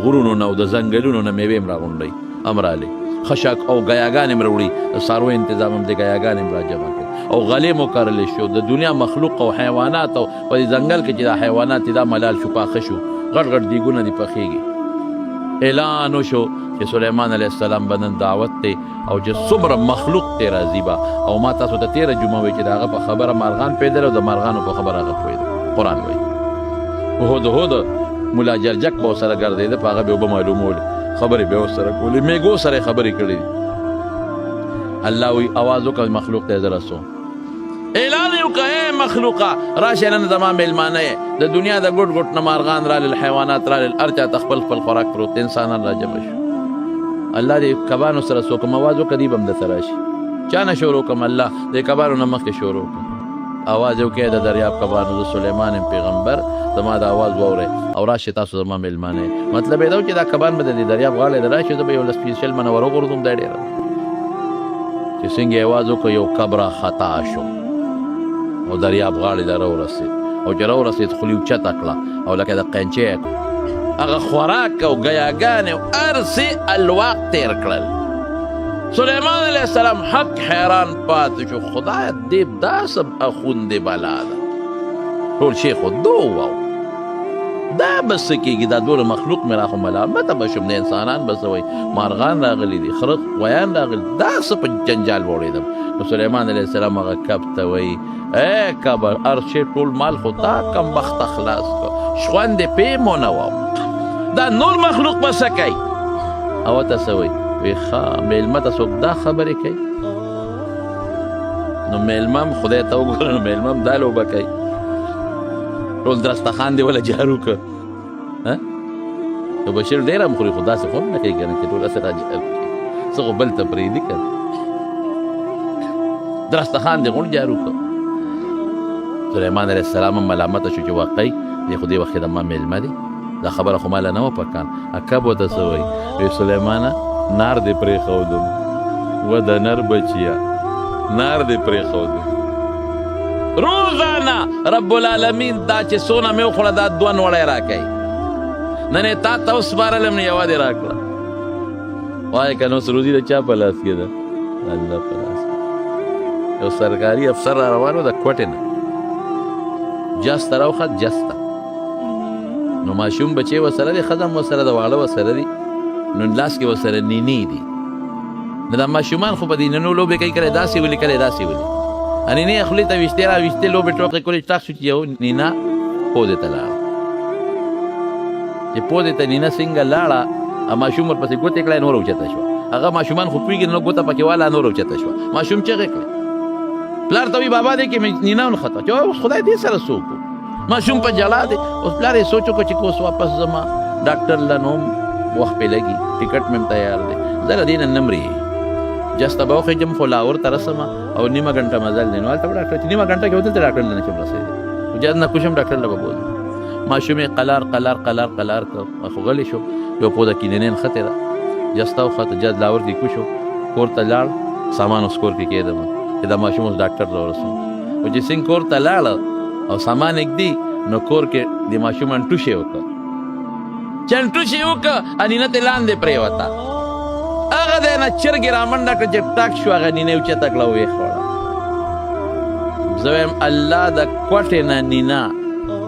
غرونو نه او د ځنګلونو نه میوې هم راغونډوي هم رالی خشک او ګیاګانې هم راوړي د څارویو انتظام هم د ګیاګانې هم راجمع کوي او غلې مو کرلی شو د دنیا مخلوق او حیوانات او په دې ځنګل کې چې دا حیوانات دي دا ملال شو پاخه شو غټ غټ دیګونه دي پخېږي اعلان وشو چې سلیمان علیه السلام به نن دعوت دی او چې څومره مخلوق دی راځي به او ما تاسو ته تېره جمعه وایي چې د هغه په خبره مارغان پوهېدل او د مارغانو په خبره هغه پوهېدل قرآن وایي هود ملا جرجک به ورسره ګرځېده په هغه به اوبه معلومولې خبرې به ورسره کولې میږو سره یې خبرې کړې دي الله وی آواز وکړه مخلوق ته زه رسوم اعلان یې وکړه ای مخلوقه راشئ نن زما میلمانه یې د دنیا د ګوټ ګوټ نه مارغان رالل حیوانات رالل هر چا ته خپل خپل خوراک پروت انسانان را جمع شو الله دې کبانو سره څوک هم آواز وکړه دوی به هم درته راشي چا نه شروع کړم الله دې کبانو نه مخکې شروع کړم آواز یې وکړئ د دریاب کبانو د سلیمان پیغمبر زما د آواز واورئ او راشئ تاسو زما میلمانه یې مطلب یې دا و چې دا کبان به د دې دریاب غاړې ته راشي زه به یو لس 20 منه ور وغورځوم دا ډېره چې څنګه یې آواز وکړه یو کبره خطا شو او دریاب غاړې ته راورسېد او چې راورسېد خولې اوچته کړه او لکه د قینچې هغه خوراک او ګیاګانې او هر څه الواق تېر کړل سلیمان علیه السلام حق حیران پاتې شو خدایه دې دا څه اخوندې بلا ده ټول شی خو دو واو دا به څه کېږي دا دومره مخلوق مې راخو ملامته به شم د انسانان به څه وایي مارغان راغلي دي خره غویان راغلي دا څه په جنجال وړېدم نو سلیمان علیه السلام هغه کب ته وایي ای کبر هر شی ټول مال خو تا کم بخته خلاص کړه شخوندې پې مو نه وم دا نور مخلوق به څه کوي او ته څه وایي وی ښه میلمه ته څوک دا خبرې کوي نو میلمه هم خدای ته وګوره نو میلمه هم دا لوبه کوي ټول دسترخوان دې وله جارو که نو بشیر ډېر هم خوري خو داسې خو هم نه کوي که نه چې ټول هسې راجار کړي څه خو بل ته پرېږدي که دسترخوان دې غونډ جارو که سلیمان علیه السلام هم ملامته شو چې واقعي دی خو دې وخت کې د ما میلمه دی دا خبره خو ماله نه وه پکان اکب ورته څه وایي وی سلیمانه نار دې پرېښودم و د نر بچیا نار دې پرېښودم روزانه رب العالمین دا چې څونه مې وخوړه دا 2 نوړی راکوي نن یې تا ته وسپارلم نه یوه دې راکړه وایې که نو اوس روزي د چا په لاس کې ده الله په لاس کې یو سرکاري افسر را روان و د کوټې نه جسته راوخت جسته نو ماشوم بچې ورسره دی ښځه هم ورسره د واړه ورسره دي نو لاس کې ورسره نینې دي نو دا ماشومان خو په دې نینو لوبې کوي کله داسې ولي کله داسې ولي نینې خولې ته ویشتې را ویشتې لوبې ټوکې کولې ټاک شو چې یو نینا پودې ته لاړه چې پودې ته نینا څنګه لاړه ماشوم ورپسې ګوتې کړی نور اوچته شوه هغه ماشومان خو پوهېږي نو ګوته پکې والا نور اوچته شوه ماشوم چغې کړې پلار ته وایي بابا دی کې مې نینا ونښته چې اوس خدای دې سره څوک و ماشوم په جلا دی اوس پلار یې سوچ وکړو چې که اوس واپس ځما ډاکټر له نوم وخت پې لګي ټکټ مې هم تیار دی زه له دې نه نه مرې جسته به وخېږم خو لاهور ته رسمه او نیمه ګنټه مزل دی نو هلته به ډاکټر چې نیمه ګنټه کې ودلته ډاکټر له نه شم رسېدی جد نه کوشم ډاکټر له به بوځم ماشوم یې قلار قلار قلار قلار کړ خو غلی شو یو پوده کینینې نښتې ده جسته وخته جد لاهور کې کوشو کور ته لاړ سامان اوس کور کې کېدم چې دا ماشوم اوس ډاکټر ته ورسوم خو چې څنګه کور ته لاړه او سامان اږدي نو کور کې د ماشوم انټوشې وکړه چې انټوشې وکړه انینه ترې لاندې پرېوته هغه دی نه چرګې رامنډه کړه چې ټاک شو هغه نینه یې اوچته کړه ویې خوړه زه وایم الله د کوټې نه نینا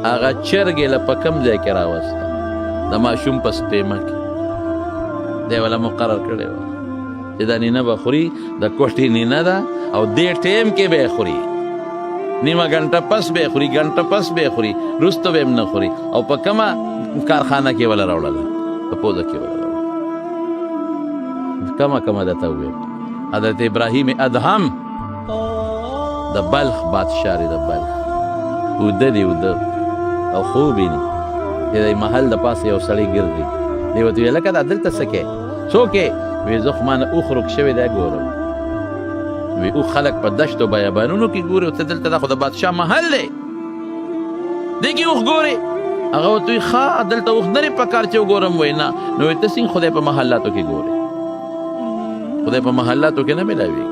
هغه چرګې له په کوم ځای کې راوسته د ماشوم په سپېمه کې دی وله مقرر کړی وه چې دا نینه به خوري د کوټې نینه ده او دې ټیم کې به یې خوري نیمه ګنټه پس به یې خوري ګنټه پس به یې خوري وروسته به یې نه خوري او په کومه کارخانه کې وله راوړله په پوزه کې وله راوړله کومه درته وویل حضرت ابراهیم ادهم د بلخ بادشاه دی د بلخ اوده دی اوده او خوب ویني چې د محل د پاسه یو سړی ګرځي دی ورته ویل لکه دا دلته څه کې څوک یې وایي زه خو ما نه اوښ روک شوی دی ګورم وی اوښ خلک په دشتو بیابانونو کې ګوري او ته دلته دا خو د بادشاه محل دی دی کې اوښ ګوري هغه ورته وایي ښه دلته اوښ نه دی پکار چې وګورم وایي نه نو وایي ته څنګه خدای په محلاتو کې ګوري خدای په محلاتو کې نه میلاویږي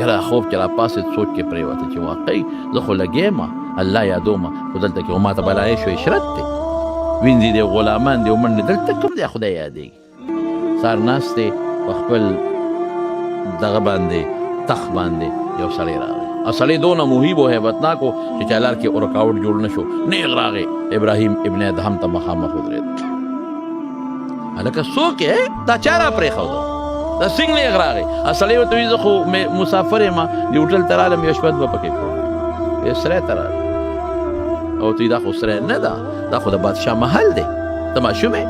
یاره خوب چې راپاسېد سوچ کې پرېوته چې واقعي زه خو لګېم الله یادومه خو دلته کې خو ماته بلایې شو عشرت دی وینځي دی غلامان دی ومنډې دلته کوم دی خدای یادېږي سار ناست دی په خپل دغه باندې تخ باندې یو سړی راغی او سړی دونه محیب و هیبتناک و چې چالار کې رکاوټ جوړ نه شو نیغ راغی ابراهیم ابن ادهم ته مخامخ ودرېد هلکه څوک یې دا چا را پرېښودو دا څنګه نیغ راغی سړی ورته وایي زه خو مسافر یم د هوټل ته رالم یو شپه دوه پکې کوم سری ته راغی او ته دا خو سری نه ده دا خو د بادشاه محل دی ته ماشوم یې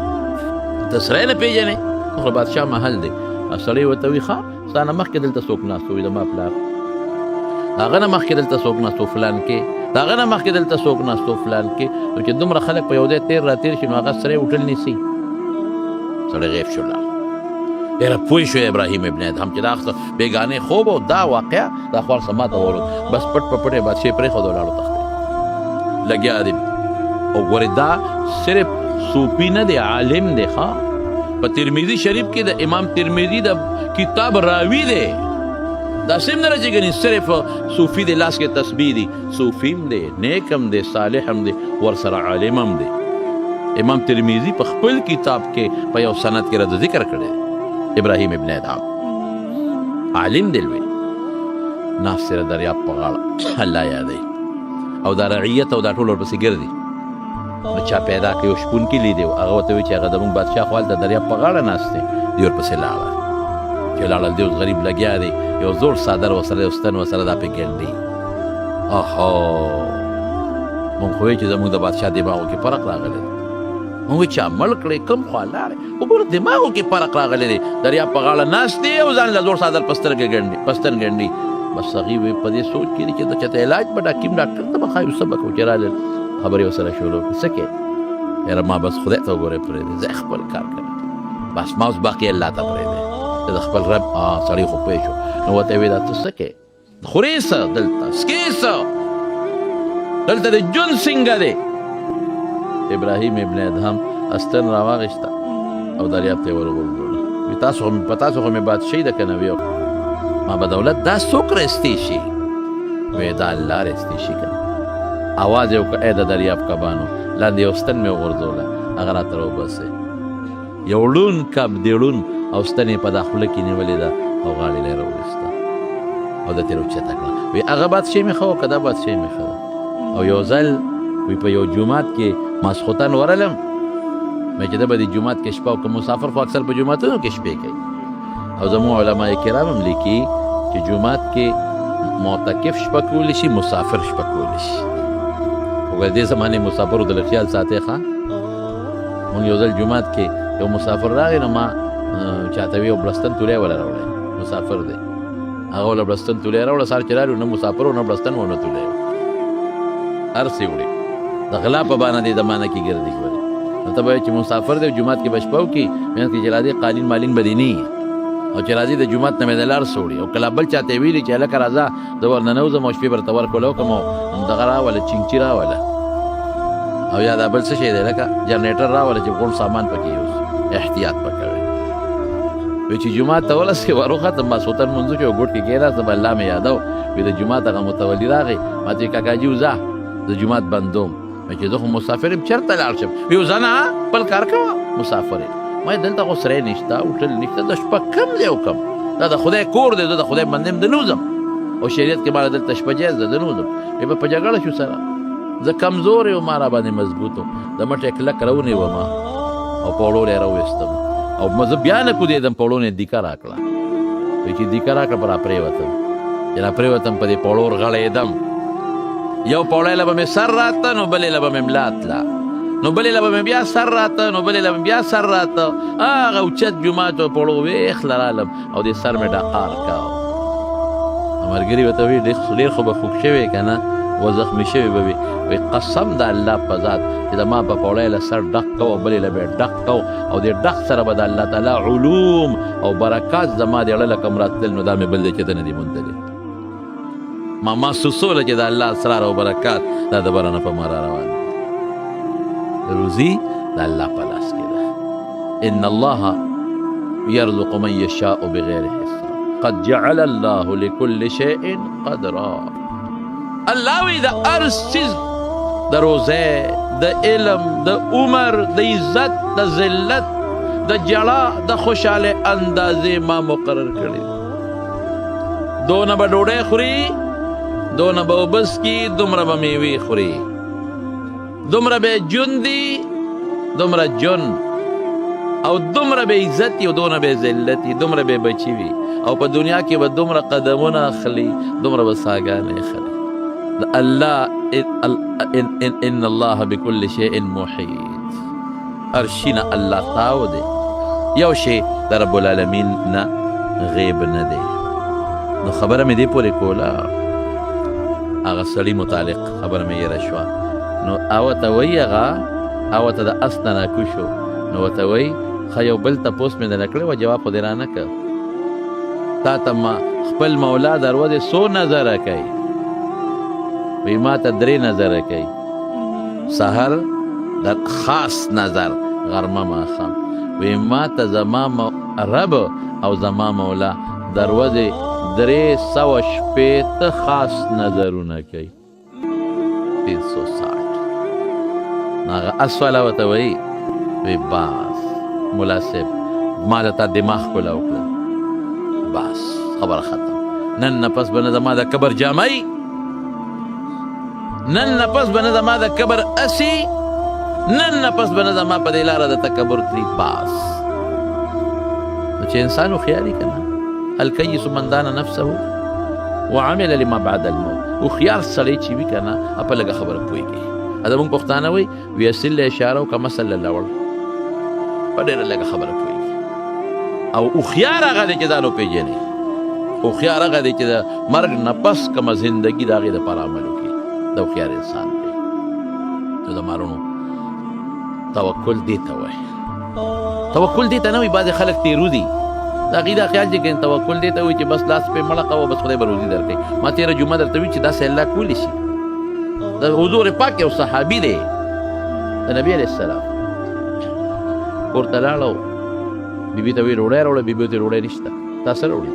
ته سری نه پېژنې خو د بادشاه محل دی سړی ورته وایي ښه ستا نه مخکې دلته څوک ناست وي د ما پلار د هغه نه مخکې دلته څوک ناست و فلان کې د هغه نه مخکې دلته څوک ناست و فلان کې نو چې دومره خلک په یو ځای تېر را تېر شي نو هغه سری هوټل نیسي سړی غیب شو لاړ ډېره پوه شو ابراهیم ابن ادهم چې دا بېګانې خوب او دا واقعه دا خوار څه ماته ورود بس پټ په پټ یې بادشاه پرېښود او لاړو تښتې لګیا دی او ګورې دا صرف صوفي نه دی عالم دی ښه په ترمذي شریف کې د امام ترمذي د کتاب راوي دی دا سیم نه راځي ګنې صرف صوفي دی لاس کې تسبیح دی صوفي هم دی نیک هم دی صالح هم دی ورسره عالم هم دی امام ترمذي په خپل کتاب کې په یو سند کې راته ذکر کړی ابراهیم ابن ادهم عالم دی لوی ناست سره دریاب په غاړه الله یادوي او دا رعیت او دا ټول ورپسې ګرځي نو چا پیدا کړی یو شپونکي لیدی و هغه ورته وایي چې هغه زموږ بادشاه خو هلته دریاب په غاړه ناست دی دی ورپسې لاړه چې لاړل دی اوس غریب لګیا دی یو زوړ څادر ورسره یو ستن ورسره دا پې ګنډي اهو مونږ خو وایي چې زموږ د بادشاه دماغو کې فرق راغلی دی مونږ وایي چې مړ کړی کوم خوا لاړې وګوره دماغو کې فرق راغلی دی دریاب په غاړه ناست دی او ځان له زوړ څادر په سترګې ګنډي په ستن ګنډي بس هغې وایي په دې سوچ کې دی چې د چاته علاج به ډاکیم ډاکټر ته به ښایي څه به کوو چې رالل خبرې ورسره شروع کړي څه کوې یاره ما بس خدای ته وګورئ پرېږدې زه خپل کار کوم بس ما اوس باقي الله ته پرېږدې چې د خپل رب سړی خو پوه شو نو ورته یې وایي دا ته څه کوې خورې څه دلته څکې څه دلته د جون څنګه دی ابراهیم ابن ادهم استن راواغشته او دریاب ته ورغورځوله وی تاسو خو مې بادشاهي ده که نه وی ما به دولت دا څوک رستی شي وی دا الله رستی شي که آواز یې وکړه ای د دریاب کبانو لاندې یو ستن مې وغورځوله هغه راته راوباسئ یو ړون کب د ړون او ستن یې په دا خوله کې نیولې ده او غاړې له یې راوویسته او ده ترې راوچته کړه وی هغه بادشاهي مې ښه وه که دا بادشاهي مې ښه ده او یو ځل وی په یو جومات کې ماسخوتن ورلم مې چې ده به د جومات کې شپه او که مسافر خو اکثر په جوماتونو کې شپې کوي او زموږ علما کرام هم لیکي چې جومات کې معتکف شپه کولی شي مسافر شپه کولی شي وګوره دې زمانې مسافرو د خیال ساتئ ښه مونږ یو ځل جومات کې یو مسافر راغی نو ما چاته وی یو بړستن تولی وله راوړی مسافر دی هغه وله بړستن تولی راوړه سهار چې راغلو نه مسافر و نه بړستن و نه تولی و هر څه وړي د غلا په بانه دې زمانه کې ګرځي ګورې نو ته به وایې چې مسافر دی جومات کې به شپه وکړي منځ کې چې راځي قالین مالین به دې نه وي او چې راځي د جومات نه مې د لار څه وړي او کله بل چاته یې ویلي چې هلکه راځه زه ورننوځم او شپې به درته ورکړله وکړم او دغه راوله چینچي راوله او یا دا بل څه شی دی لکه جنریټر راوله چې غونډ سامان پکې یوز احتیاط به کوئ وی چې جومات ته ورسې وروختم ماسخوتن لمونځو چې یو ګوټ کې کېناستم الله مې یادو وی د جومات هغه متولي راغی ما ته کاکاجي وځه د جومات بندوم چې زه خو مسافر یم چېرته لاړ شم وی وځه نه خپل کار کوه مسافر یم ما دلته خو سری نشته هوټل نشته د شپه کم دی او کم دا د خدای کور دی زه د خدای بنده یم د نوځم او شریعت کې ماله دلته شپه جایز ده د نوځم وی به په جګړه شو سره زه کمزور یم ما را باندې مضبوط یم د مټې کلک راونیوم او په وړو یې راویستم او زه بیا نه کودېدم په وړو نه یې دیکه راکړه وایي چې دیکه راکړه په راپرېوتم چې راپرېوتم په دې پوړو ورغړېدم یو پوړی له به مې سر راته نو بلې له به مې ملا تله نو بلې له به مې بیا سر راته نو بلې له به بیا سر راته هغه اوچت جومات او پوړو ویخ لرالم او دې سر مې ډقار کاو ملګري ورته وایي ډېر خو به خوږ شوی که نه و زخمی شوی به وي وایي قسم د الله په ذات چې زما په پوړی له سر ډک کو او بلې له به یې ډک کو او دې ډک سره به د الله تعالی علوم او برکات زما د اړه له کم راتلل نو دا مې بل دی چې ته نه دي موندلې ما محسوسوله چې د الله اسرار او برکات دا د بره نه په ما را روان دي روزي د الله په لاس کې ده ان الله يرزق من يشاء بغیر حساب قد جعل الله لكل شيء قدرا الله وی د هر څیز د روزه د علم د عمر د عزت د ذلت د جړا د خوشاله اندازې ما مقرر کړي دونه به ډوډۍ خوري دونه به اوبس کی دومره به میوې خوري دومره به جون دي دومره جون او دومره به عزت او دونه به ذلت دومره به بچي وي او په دنیا کې به دومره قدمونه اخلي دومره به ساګانې اخلي الله ان الله بكل شيء محيط ارشینا الله تاو دی یو شی د رب العالمین نه غیب نه دی نو خبره مې دې پورې کوله هغه سړي متعلق خبره مې یېره شوه نو هغه ته وایي هغه ته د اس نه راکوشو نو ورته وایي ښه یو بل تپوس مې درنه کړی وه جواب خو دې رانه کړ تا ته خپل مولا دروازې څو نظره کوي وی ما ته 3 نظره کوي سحر در خاص نظر غرمه ماښام وی ما ته زما رب او زما مولا دروازې 360 خاص نظرونه کوي 360 هغه اسواله ورته وایي وی باس ملا صاحب ما ته تا دماغ کوله وکړه بس خبره ختم نن نه پس به نه زما د کبر جامئ نن نه پس به نه زما د کبر اسی نن نه پس به نه زما په دې لاره د تکبر تلي باس نو چې انسان هوښیاري که نه الکیس من دان نفسه وعمل لما بعد الموت هوښیار سړی چې وي که نه په لږه خبره پوهېږي زمونږ پښتانه وایي ویسل له اشاره وکړه مثل له لوړ په ډېره لږه خبره پوهېږي او هوښیار هغه دی چې ځان وپېژني هوښیار هغه دی چې د مرګ نه پس کومه زندګي د هغې دپاره عمل وکړي د هوښیار انسان دی نو د مارونو توکل دې ته وایي توکل دې ته نه وایي بعضې خلک تیرو دي د هغې دا خیال چې توکل دې ته وایي چې بس لاس پې مړه کوه بس خدای به روزي درکوي ما تېره جمعه درته وي چې داسې الله کولی شي د حضور پاک یو صحابي دی د نبي علیه السلام کور ته لاړ او بیبي ته ویې ډوډۍ راوړه بیبي ورته ډوډۍ نشته تا څه راوړي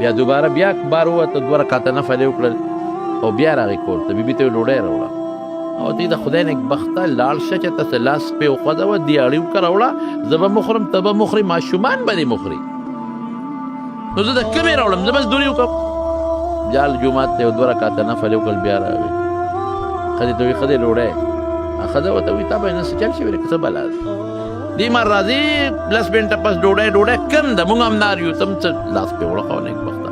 بیا دوباره بیا بار ووته 2 رکعته نفل یې وکړل او بیا راغی کور ته بیبي ته یې ډوډۍ راوړه او دی د خدای نېکبخته لاړ شه چې ته څه لاس پې وخوځوه دیاړي وکړه راوړه زه به مخورم ته به مخورې ماشومان به دې مخوري نو زه د کمې راوړم زه مزدوري وکړم بیا جومات ته یو 2 رکعته نفل یې وکړل بیا راغی ښځې ته وایي ښځې ډوډۍ ښځه ورته وایي تا به نه څه چل شوي دی که څه بلا دی مر راځي 10 منټه پس ډوډۍ کم ده موږ هم نار یو ته هم څه لاس پې وړه نېکبخته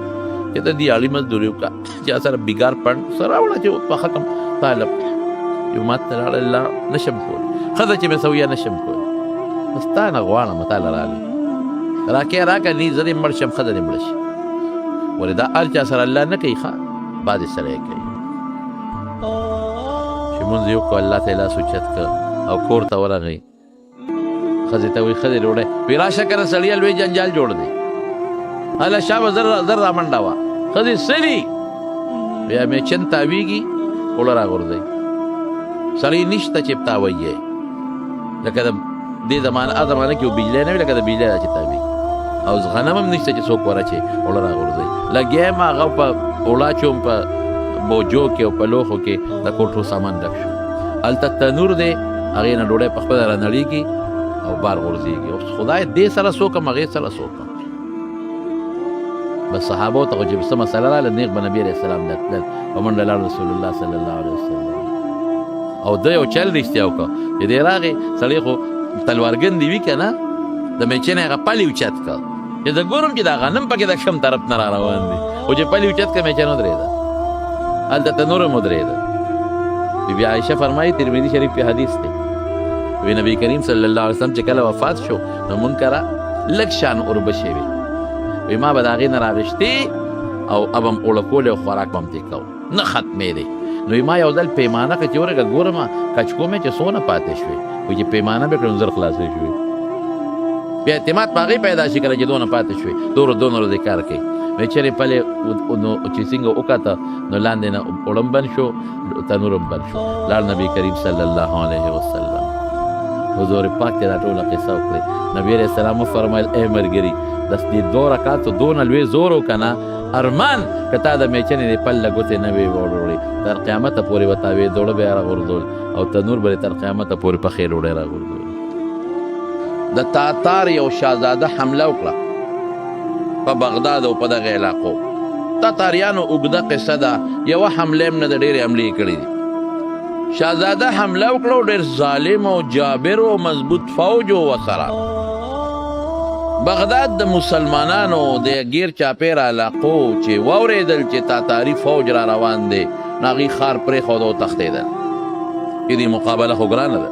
چې ته دیاړي مزدوري وکړه چې سره بیګار پڼ څه راوړه چې پخه کم طالب جومات ته لاړل لا نشم کولی ښځه چې مې سویه نشم کولی ستا نه غواړم تاله راغلی راکې راکړه نی زه دې مړ شم ښځه دې مړه شي ولې دا هر چا سره الله نه کوي ښه بعضې سره یې کوي چې مونځ یې وکړو الله ته یې لاس اوچت کړ او کور ته ورغی ښځې ته وایي ښځې ډوډۍ وایي راشه کنه سړیه لوی جنجال جوړ دی هله شابه زر را منډه وه ښځې څه دي بیا مې چند تاویږي اوړه راغورځوي سړی نشته چې تاویې لکه د دې زمانه کې یو بجلی نه وي لکه د بجلی دا چې تاویږي او غنم هم نشته چې څوک ورچې اوړه راغورځوي لګیا یم هغه په اوړاچو په بوجو کې او په لوښو کې د کوټو سامان ډک شو هلته تنور دی هغې نه ډوډۍ په خپله رانړېږي او بار غورځېږي اوس خدای دې سره څوک هم هغې سره څوک هم بس صحابو ته خو چې څه مسله راغله نیغ به نبي علیه السلام ته تلل په منډه لاړ رسول الله صلی الله علیه وسلم او ده یو چل رښتیا وکړه چې دی راغې سړی خو تلوارګندې وي که نه د میچن هغه پل یې اوچت کړه چې زه ګورم چې دا غنم پکې د کم طرف نه را روان دي خو چې پل یې اوچت کړه میچن ودرېده هلته تنور هم ودرېده بیبي عایشه فرمایي ترمذي شریف کې حدیث دی وی نبی کریم صلی الله علیه وسلم چې کله وفات شو نو منکره لږ شان اوربشې وې وی ما به د هغې نه راغشتې او اب هم اوړه کولې او خوراک به هم ترې کوو نه ختمېدې نو ما یو ځل پیمانه که چې ورګه ګورم کچکومې چې څونه پاتې شوې وایي چې پیمانه به کړم زر خلاصې شوې بیا اعتماد په هغې پیدا شي کله چې دونه پاتې شوې دونه ورځې کار کوي وایي چېرې پلې نو چې څنګه وکاته نو لاندې نه اوړه هم بند شو تنور هم بند شو لاړ نبي کریم صلی الله علیه وسلم حضور پاک ته دا ټوله قصه وکړې نبي علیه السلام وفرمیل ای ملګري دس دې 2 رکعاتو دونه لوی زور و که نه ارمان که تا د میچنې د پل له ګوتې نه وې وړوړې تر قیامته پورې به تا وې دوړه بیا راغورځول او تنور به تر قیامته پورې پخې ډوډۍ راغورځول د تاتار یو شهزاده حمله وکړه په بغداد او په دغه علاقو تاتاریانو اوږده قصه ده یوه حمله هم نه ده ډېرې حملې یې کړې دي شهزاده حمله وکړه ډېر ظالم او جابر او مضبوط فوج و ورسره بغداد د مسلمانانو د ګیر چاپېره علاقو چې واورېدل چې تاتاري فوج را روان دی نو هغې ښار پرېښود او تښتېدل چې دې مقابله خو ګرانه ده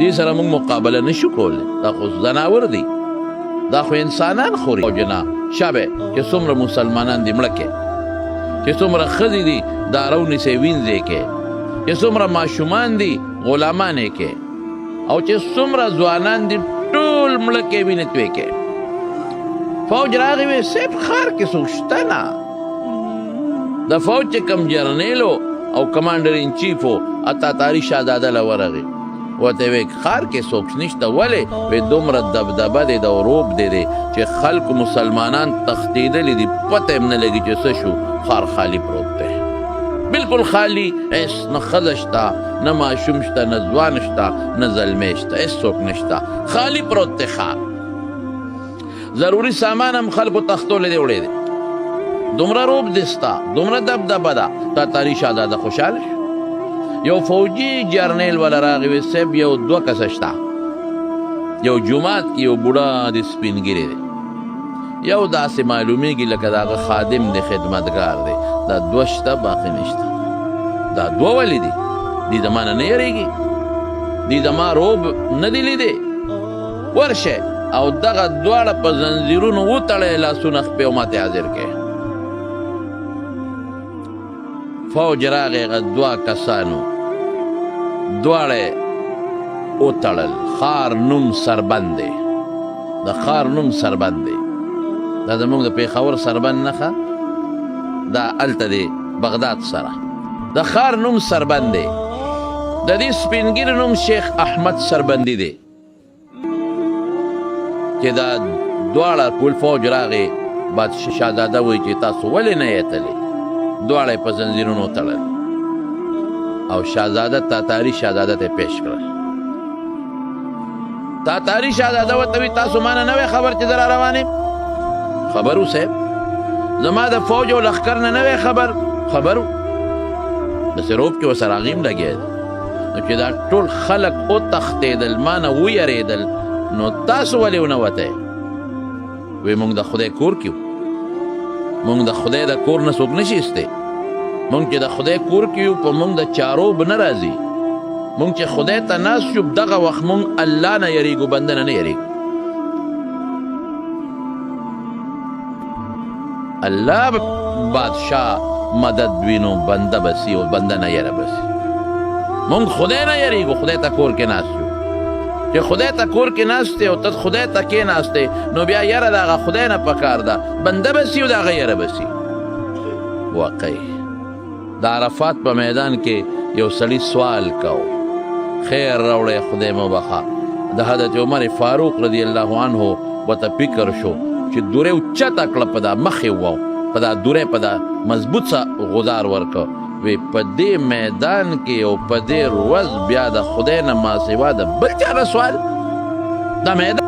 دې سره موږ مقابله نشو کولی دا خو ځناور دي دا خو انسانان خوري فوج نه شبه چې څومره مسلمانان دي مړه کې چې څومره ښځې دي داره ونیسئ وینځې کې چې څومره ماشومان دي غلامان یې کې او چې څومره ځوانان دي ټول مړه کې وینې توی کې فوج راغی وی صاحب ښار کې څوک شته نه د فوج چې کوم جرنیل او کمانډر ان چیف و تاتاري شهزاده له ورغی ورته وی ښار کې څوک نشته ولې وی دومره دبدبه دی د روب دی چې خلکو مسلمانان تښتېدلي دي پته هم نه لګي چې څه شو ښار خالي پروت دی بالکل خالی ایس نه ښځه شته نه ماشوم شته نه ځوان شته نه زلمی شته هېڅ څوک نشته خالی پروت دی ښار ضروري سامان هم خلکو تښتولی دی وړی دی دومره روب دی ستا دومره دبدبه ده تاتاري شهزاده خوشحاله شو یو فوجي جرنیل والا راغی وی صاحب یو 2 کسه شته یو جومات کې یو بوډا د سپینګیری دی یو داسې معلومیږي لکه د هغه خادم دی خدمتګار دی دا 2 شته باقي نشته دا 2 ولې دي دي زما نه یېرېږي دي زما روب نه دي لیدې ورشه او دغه دواړه په زنځیرونو وتړی لاسونه خپې او ماته حاضر کې فوج راغی هغه 2 کسانو دواړه وتړل ښار نوم سربند دی د ښار نوم سربند دی دا زموږ د پېښور سربند نښه دا هلته دی بغداد سره د ښار نوم سربند دی د دې سپین ږیري نوم شیخ احمد سربندي دی چې دا دواړه ټول فوج راغې بادشاه شهزاده وایي چې تاسو ولې نه یې تلې دواړه یې په زنځیرونو تړل او شهزاده تاتاري شهزاده ته پیش کړه تاتاري شهزاده ورته وایي تاسو ما نه وی خبر چې زه را روان یم خبر و صاحب زما د فوج او لښکر نه وی خبر و داسې روب کې ورسره هغې هم لګیا دی نو چې دا ټول خلک وتښتېدل ما نه ویرېدل نو تاسو ولې ونه وتی وی مونږ د خدای کور کې مونږ د خدای د کور نه څوک نشي ایستی مونږ چې د خدای کور کې یو په مونږ د چارو به نه راځي مونږ چې خدای ته ناست شو دغه وخت مونږ الله نه یریږو بنده نه یریږو الله بادشاه مدد وینو بنده بسی او بنده نه یره بسی مونږ خدای نه یریږو خدای ته کور کې ناست یو چې خدای ته کور کې ناست دی او ته خدای ته کېناستی نو بیا یره د هغه خدای نه پکار ده بنده بسي او د هغه یره بسي واقعي د عرفات په میدان کې یو سړي سوال کو خیر راوړی خدای مو بخا د حضرت عمر فاروق رضی الله عنه ورته فکر شو چې دوره اوچته کړه په دا مخې وو په دا دوره په دا مضبوط سه غدار ورکه وی په دې میدان کې او په دې ورځ بیا د خدای نه ما سوا د بل چا نه سوال دا میدان